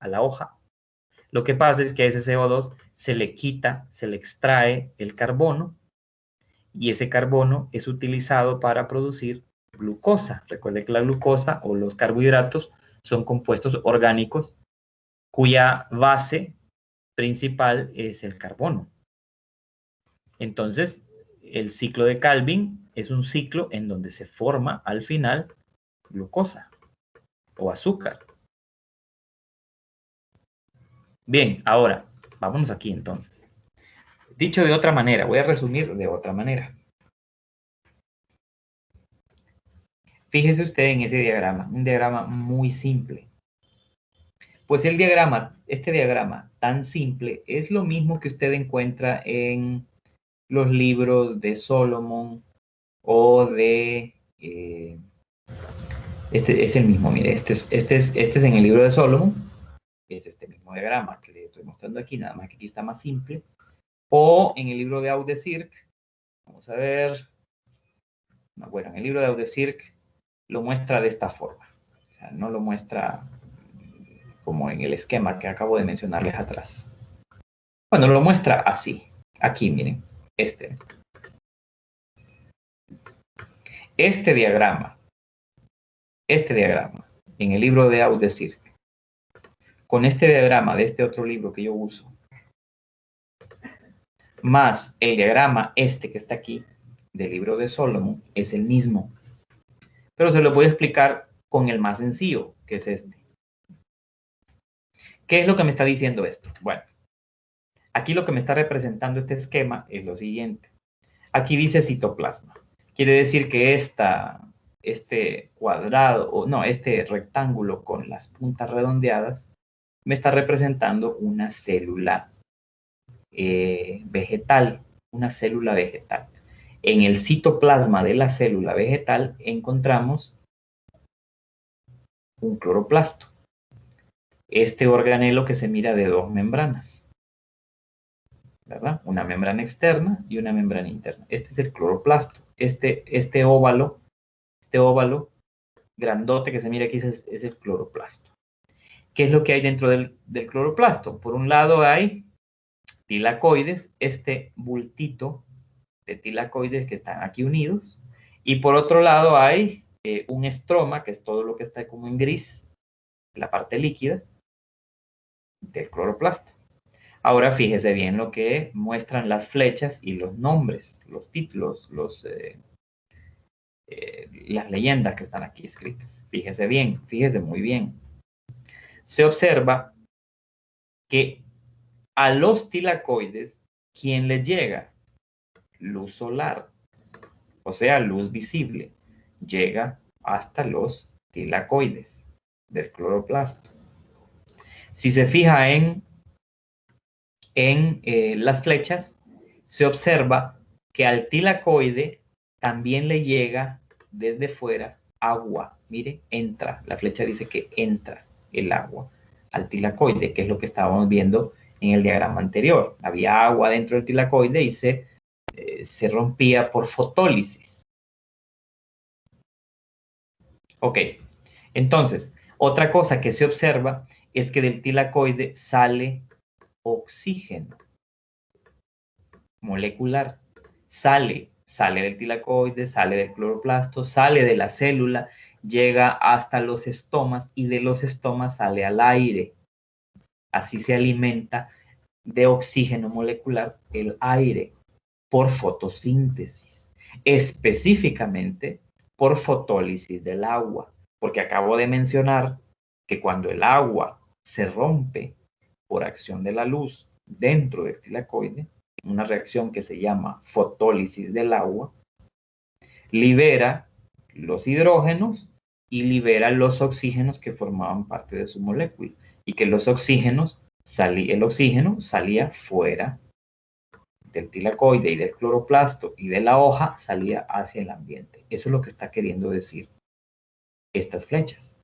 a la hoja, lo que pasa es que a ese CO2 se le quita, se le extrae el carbono, y ese carbono es utilizado para producir glucosa. Recuerde que la glucosa o los carbohidratos son compuestos orgánicos cuya base principal es el carbono. Entonces, el ciclo de Calvin es un ciclo en donde se forma al final glucosa o azúcar. Bien, ahora, vámonos aquí entonces. Dicho de otra manera, voy a resumir de otra manera. Fíjese usted en ese diagrama, un diagrama muy simple. Pues este diagrama tan simple es lo mismo que usted encuentra en los libros de Solomon o de... este es el mismo, mire, este es en el libro de Solomon, es este mismo diagrama que le estoy mostrando aquí, nada más que aquí está más simple. O en el libro de Audesirc, vamos a ver, bueno, en el libro de Audesirc lo muestra de esta forma. O sea, no lo muestra como en el esquema que acabo de mencionarles atrás. Bueno, lo muestra así. Aquí, miren, este diagrama, en el libro de Audesirc, con este diagrama de este otro libro que yo uso, más el diagrama este que está aquí, del libro de Solomon, es el mismo. Pero se lo voy a explicar con el más sencillo, que es este. ¿Qué es lo que me está diciendo esto? Bueno, aquí lo que me está representando este esquema es lo siguiente. Aquí dice citoplasma. Quiere decir que este cuadrado, o no, este rectángulo con las puntas redondeadas, me está representando una célula vegetal, una célula vegetal. En el citoplasma de la célula vegetal encontramos un cloroplasto. Este organelo que se mira de dos membranas, ¿verdad? Una membrana externa y una membrana interna. Este es el cloroplasto. Este óvalo grandote que se mira aquí es el cloroplasto. ¿Qué es lo que hay dentro del cloroplasto? Por un lado hay tilacoides, este bultito de tilacoides que están aquí unidos, y por otro lado hay un estroma, que es todo lo que está como en gris, la parte líquida del cloroplasto. Ahora fíjese bien lo que muestran las flechas y los nombres, los títulos, las leyendas que están aquí escritas. Fíjese bien, fíjese muy bien. Se observa que a los tilacoides, ¿quién les llega? Luz solar, o sea, luz visible. Llega hasta los tilacoides del cloroplasto. Si se fija en las flechas, se observa que al tilacoide también le llega desde fuera agua. Mire, entra, la flecha dice que entra el agua al tilacoide, que es lo que estábamos viendo en el diagrama anterior. Había agua dentro del tilacoide y se rompía por fotólisis. Ok, entonces, otra cosa que se observa es que del tilacoide sale oxígeno molecular. Sale del tilacoide, sale del cloroplasto, sale de la célula, llega hasta los estomas y de los estomas sale al aire. Así se alimenta de oxígeno molecular el aire por fotosíntesis, específicamente por fotólisis del agua, porque acabo de mencionar que cuando el agua se rompe por acción de la luz dentro del tilacoide, una reacción que se llama fotólisis del agua, libera los hidrógenos y libera los oxígenos que formaban parte de su molécula, y que los oxígenos, el oxígeno salía fuera del tilacoide y del cloroplasto y de la hoja, salía hacia el ambiente. Eso es lo que está queriendo decir estas flechas.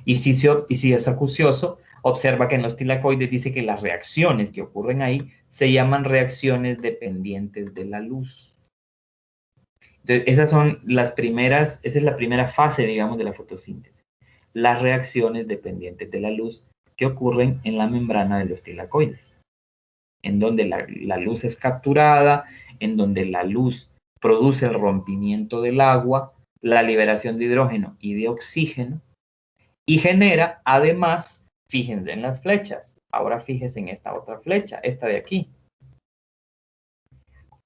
Y si es acucioso, observa que en los tilacoides dice que las reacciones que ocurren ahí se llaman reacciones dependientes de la luz. Entonces, esa es la primera fase, digamos, de la fotosíntesis. Las reacciones dependientes de la luz que ocurren en la membrana de los tilacoides, en donde la luz es capturada, en donde la luz produce el rompimiento del agua, la liberación de hidrógeno y de oxígeno, y genera, además, fíjense en las flechas. Ahora fíjense en esta otra flecha, esta de aquí.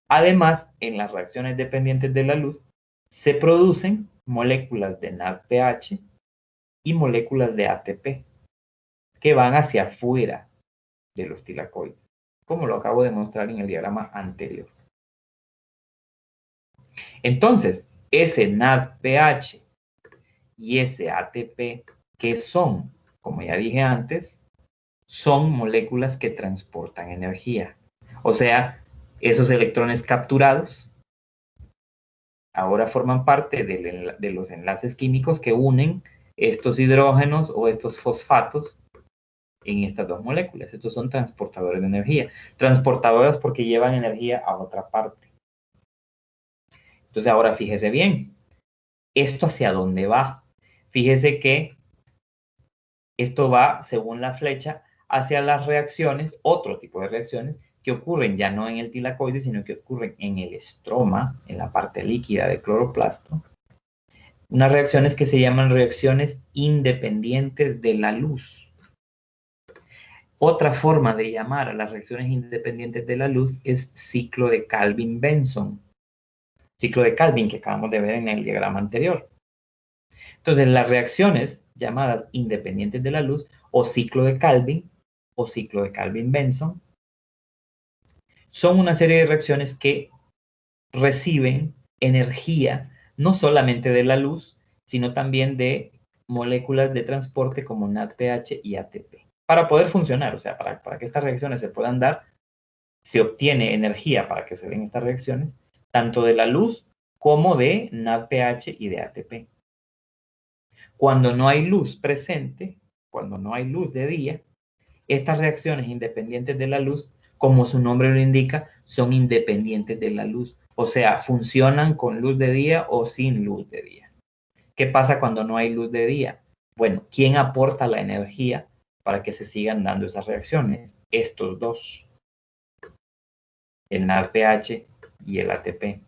Además, en las reacciones dependientes de la luz, se producen moléculas de NADPH y moléculas de ATP que van hacia afuera de los tilacoides, como lo acabo de mostrar en el diagrama anterior. Entonces, ese NADPH y ese ATP, ¿qué son? Como ya dije antes, son moléculas que transportan energía. O sea, esos electrones capturados ahora forman parte de los enlaces químicos que unen estos hidrógenos o estos fosfatos en estas dos moléculas. Estos son transportadores de energía. Transportadores porque llevan energía a otra parte. Entonces ahora fíjese bien, ¿esto hacia dónde va? Fíjese que esto va, según la flecha, hacia las reacciones, otro tipo de reacciones, que ocurren ya no en el tilacoide, sino que ocurren en el estroma, en la parte líquida del cloroplasto. Unas reacciones que se llaman reacciones independientes de la luz. Otra forma de llamar a las reacciones independientes de la luz es ciclo de Calvin-Benson. Ciclo de Calvin que acabamos de ver en el diagrama anterior. Entonces, las reacciones llamadas independientes de la luz o ciclo de Calvin o ciclo de Calvin-Benson son una serie de reacciones que reciben energía no solamente de la luz, sino también de moléculas de transporte como NADPH y ATP. Para poder funcionar, o sea, para que estas reacciones se puedan dar, se obtiene energía para que se den estas reacciones, tanto de la luz como de NADPH y de ATP. Cuando no hay luz presente, cuando no hay luz de día, estas reacciones independientes de la luz, como su nombre lo indica, son independientes de la luz. O sea, funcionan con luz de día o sin luz de día. ¿Qué pasa cuando no hay luz de día? Bueno, ¿quién aporta la energía para que se sigan dando esas reacciones? Estos dos, el NADPH y el ATP.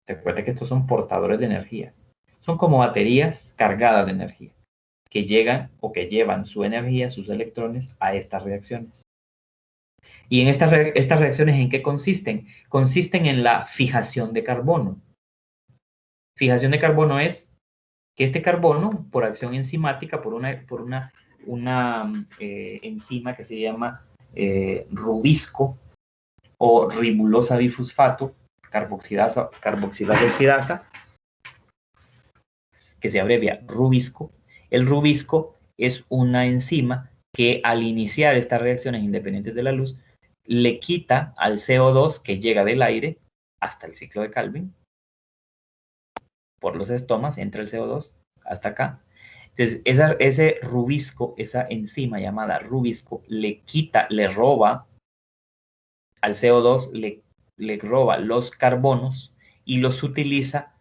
Recuerda que estos son portadores de energía. Son como baterías cargadas de energía que llegan o que llevan su energía, sus electrones, a estas reacciones. ¿Y en estas reacciones en qué consisten? Consisten en la fijación de carbono. Fijación de carbono es que este carbono, por acción enzimática, por una enzima que se llama rubisco o ribulosa bifosfato, carboxilasa oxidasa, que se abrevia rubisco. El rubisco es una enzima que al iniciar estas reacciones independientes de la luz, le quita al CO2 que llega del aire hasta el ciclo de Calvin. Por los estomas entra el CO2 hasta acá. Entonces, ese rubisco, esa enzima llamada rubisco, le roba al CO2, le roba los carbonos y los utiliza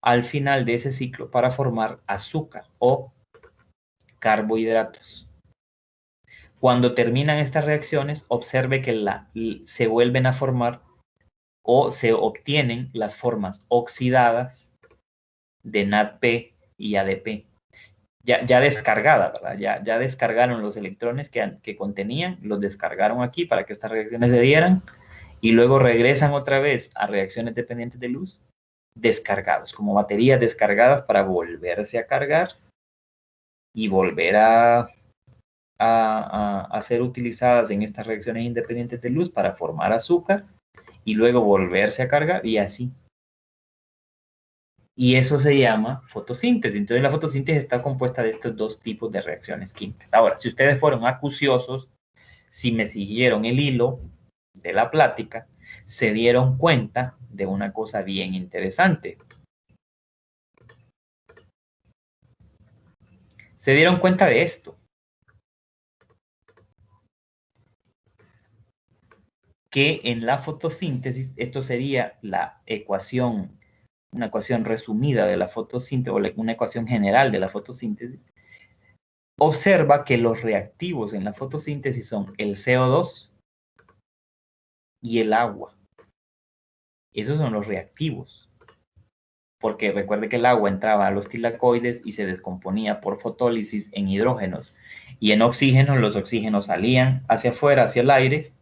al final de ese ciclo para formar azúcar o carbohidratos. Cuando terminan estas reacciones, observe que se vuelven a formar o se obtienen las formas oxidadas de NADP y ADP. Ya descargada, ¿verdad? Ya descargaron los electrones que contenían, los descargaron aquí para que estas reacciones se dieran y luego regresan otra vez a reacciones dependientes de luz descargados, como baterías descargadas para volverse a cargar y volver a ser utilizadas en estas reacciones independientes de luz para formar azúcar y luego volverse a cargar y así. Y eso se llama fotosíntesis. Entonces la fotosíntesis está compuesta de estos dos tipos de reacciones químicas. Ahora, si ustedes fueron acuciosos, si me siguieron el hilo de la plática, se dieron cuenta de una cosa bien interesante. Se dieron cuenta de esto. Que en la fotosíntesis, esto sería la ecuación, una ecuación resumida de la fotosíntesis, o una ecuación general de la fotosíntesis, observa que los reactivos en la fotosíntesis son el CO2 y el agua. Esos son los reactivos. Porque recuerde que el agua entraba a los tilacoides y se descomponía por fotólisis en hidrógenos y en oxígenos. Los oxígenos salían hacia afuera, hacia el aire,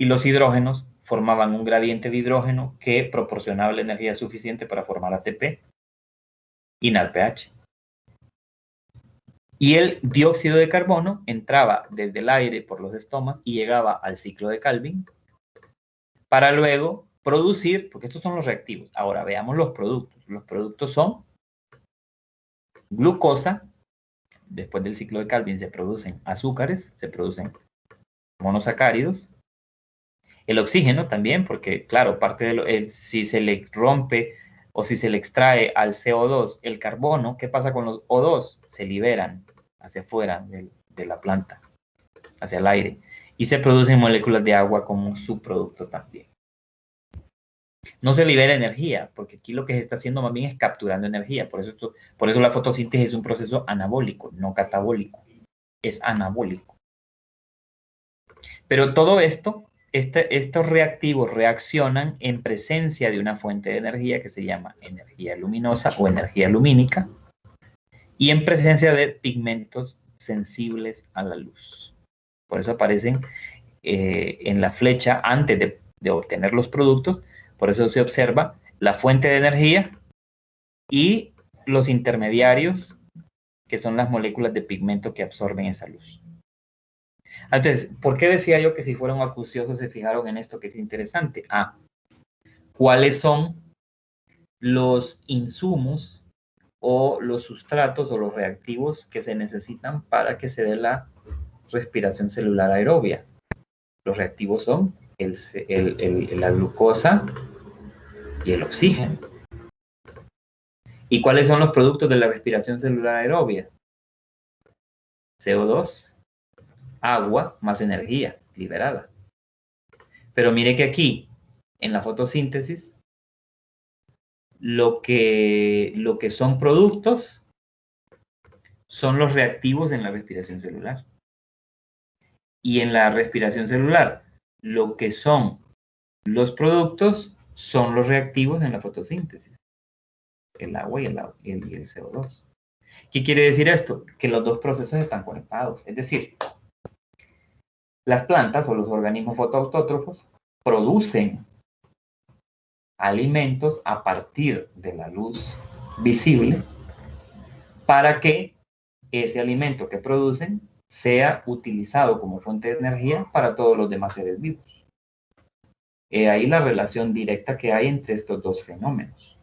y los hidrógenos formaban un gradiente de hidrógeno que proporcionaba la energía suficiente para formar ATP y NADPH. Y el dióxido de carbono entraba desde el aire por los estomas y llegaba al ciclo de Calvin para luego producir, porque estos son los reactivos. Ahora veamos los productos. Los productos son glucosa. Después del ciclo de Calvin se producen azúcares, se producen monosacáridos. El oxígeno también, porque claro, parte de si se le rompe o si se le extrae al CO2 el carbono, ¿qué pasa con los O2? Se liberan hacia afuera de la planta, hacia el aire, y se producen moléculas de agua como subproducto también. No se libera energía, porque aquí lo que se está haciendo más bien es capturando energía. Por eso la fotosíntesis es un proceso anabólico, no catabólico. Es anabólico. Pero todo esto, estos reactivos reaccionan en presencia de una fuente de energía que se llama energía luminosa o energía lumínica, y en presencia de pigmentos sensibles a la luz. Por eso aparecen en la flecha antes de obtener los productos. Por eso se observa la fuente de energía y los intermediarios, que son las moléculas de pigmento que absorben esa luz. Entonces, ¿por qué decía yo que si fueron acuciosos se fijaron en esto que es interesante? ¿Cuáles son los insumos o los sustratos o los reactivos que se necesitan para que se dé la respiración celular aerobia? Los reactivos son la glucosa y el oxígeno. ¿Y cuáles son los productos de la respiración celular aerobia? CO2, agua más energía liberada. Pero mire que aquí, en la fotosíntesis, lo que son productos son los reactivos en la respiración celular. Y en la respiración celular, lo que son los productos son los reactivos en la fotosíntesis. El agua y el CO2. ¿Qué quiere decir esto? Que los dos procesos están conectados. Es decir, las plantas o los organismos fotoautótrofos producen alimentos a partir de la luz visible para que ese alimento que producen sea utilizado como fuente de energía para todos los demás seres vivos. Ahí la relación directa que hay entre estos dos fenómenos,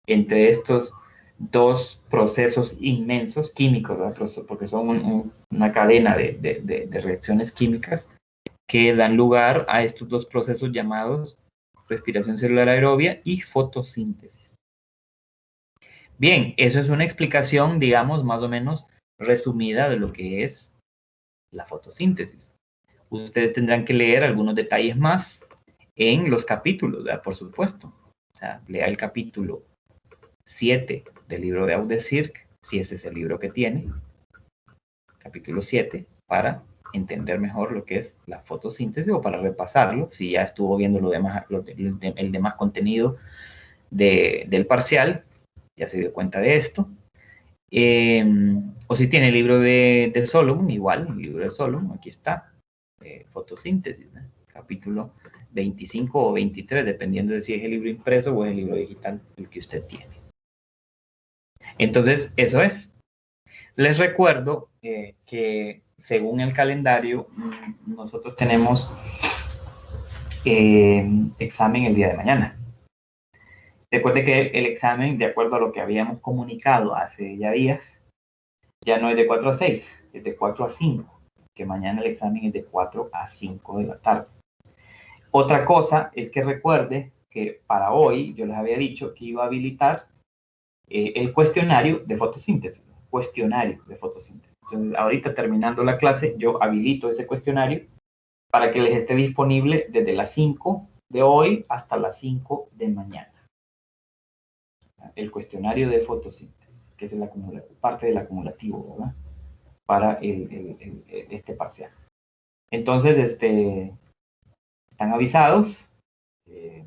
entre estos dos procesos inmensos químicos, ¿verdad? Porque son una cadena de reacciones químicas que dan lugar a estos dos procesos llamados respiración celular aerobia y fotosíntesis. Bien, eso es una explicación, digamos, más o menos resumida de lo que es la fotosíntesis. Ustedes tendrán que leer algunos detalles más en los capítulos, ¿verdad? Por supuesto. O sea, lea el capítulo 7 del libro de Audesirc, si ese es el libro que tiene, capítulo 7, para entender mejor lo que es la fotosíntesis o para repasarlo, si ya estuvo viendo el demás contenido del parcial, ya se dio cuenta de esto. O si tiene el libro de Solomon, igual, el libro de Solomon, aquí está, fotosíntesis, ¿no? Capítulo 25 o 23, dependiendo de si es el libro impreso o es el libro digital el que usted tiene. Entonces, eso es. Les recuerdo que según el calendario, nosotros tenemos examen el día de mañana. Recuerde que el examen, de acuerdo a lo que habíamos comunicado hace ya días, ya no es de 4 a 6, es de 4 a 5, que mañana el examen es de 4 a 5 de la tarde. Otra cosa es que recuerde que para hoy yo les había dicho que iba a habilitar el cuestionario de fotosíntesis. Entonces, ahorita terminando la clase, yo habilito ese cuestionario para que les esté disponible desde las 5 de hoy hasta las 5 de mañana. El cuestionario de fotosíntesis, que es parte del acumulativo, ¿verdad? Para este parcial. Entonces, están avisados.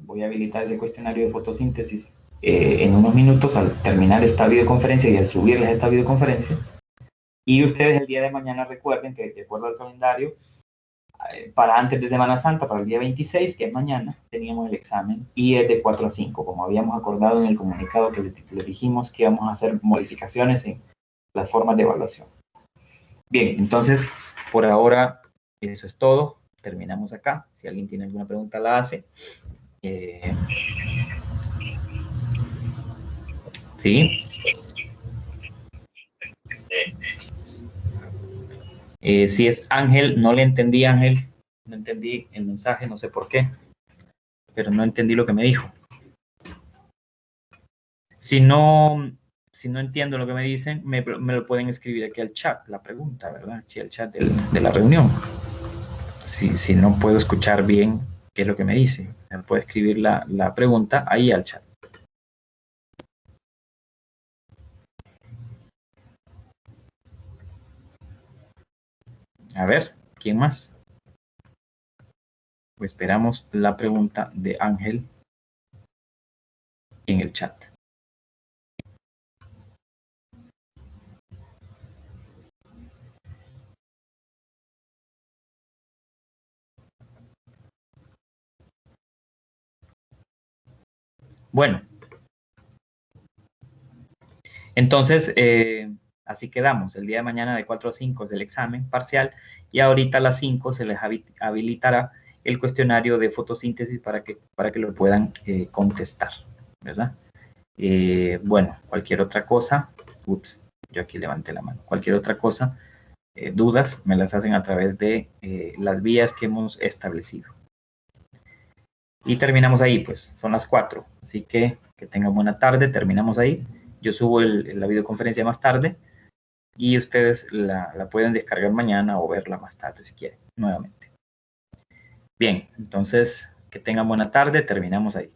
Voy a habilitar ese cuestionario de fotosíntesis en unos minutos al terminar esta videoconferencia y al subirles esta videoconferencia. Y ustedes el día de mañana recuerden que, de acuerdo al calendario, para antes de Semana Santa, para el día 26, que es mañana, teníamos el examen y es de 4 a 5, como habíamos acordado en el comunicado que les dijimos que íbamos a hacer modificaciones en las formas de evaluación. Bien, entonces, por ahora, eso es todo. Terminamos acá. Si alguien tiene alguna pregunta, la hace. ¿Sí? Si es Ángel, no le entendí, Ángel. No entendí el mensaje, no sé por qué. Pero no entendí lo que me dijo. Si no si no entiendo lo que me dicen, me lo pueden escribir aquí al chat, la pregunta, ¿verdad? Aquí al chat de la reunión. Si no puedo escuchar bien qué es lo que me dice, me puede escribir la pregunta ahí al chat. A ver, ¿quién más? Pues esperamos la pregunta de Ángel en el chat. Bueno, entonces, así quedamos. El día de mañana de 4 a 5 es el examen parcial y ahorita a las 5 se les habilitará el cuestionario de fotosíntesis para que lo puedan contestar, ¿verdad? Bueno, cualquier otra cosa, yo aquí levanté la mano, cualquier otra cosa, dudas, me las hacen a través de las vías que hemos establecido. Y terminamos ahí, pues, son las 4, así que tengan buena tarde, terminamos ahí. Yo subo la videoconferencia más tarde y ustedes la pueden descargar mañana o verla más tarde si quieren, nuevamente. Bien, entonces, que tengan buena tarde, terminamos ahí.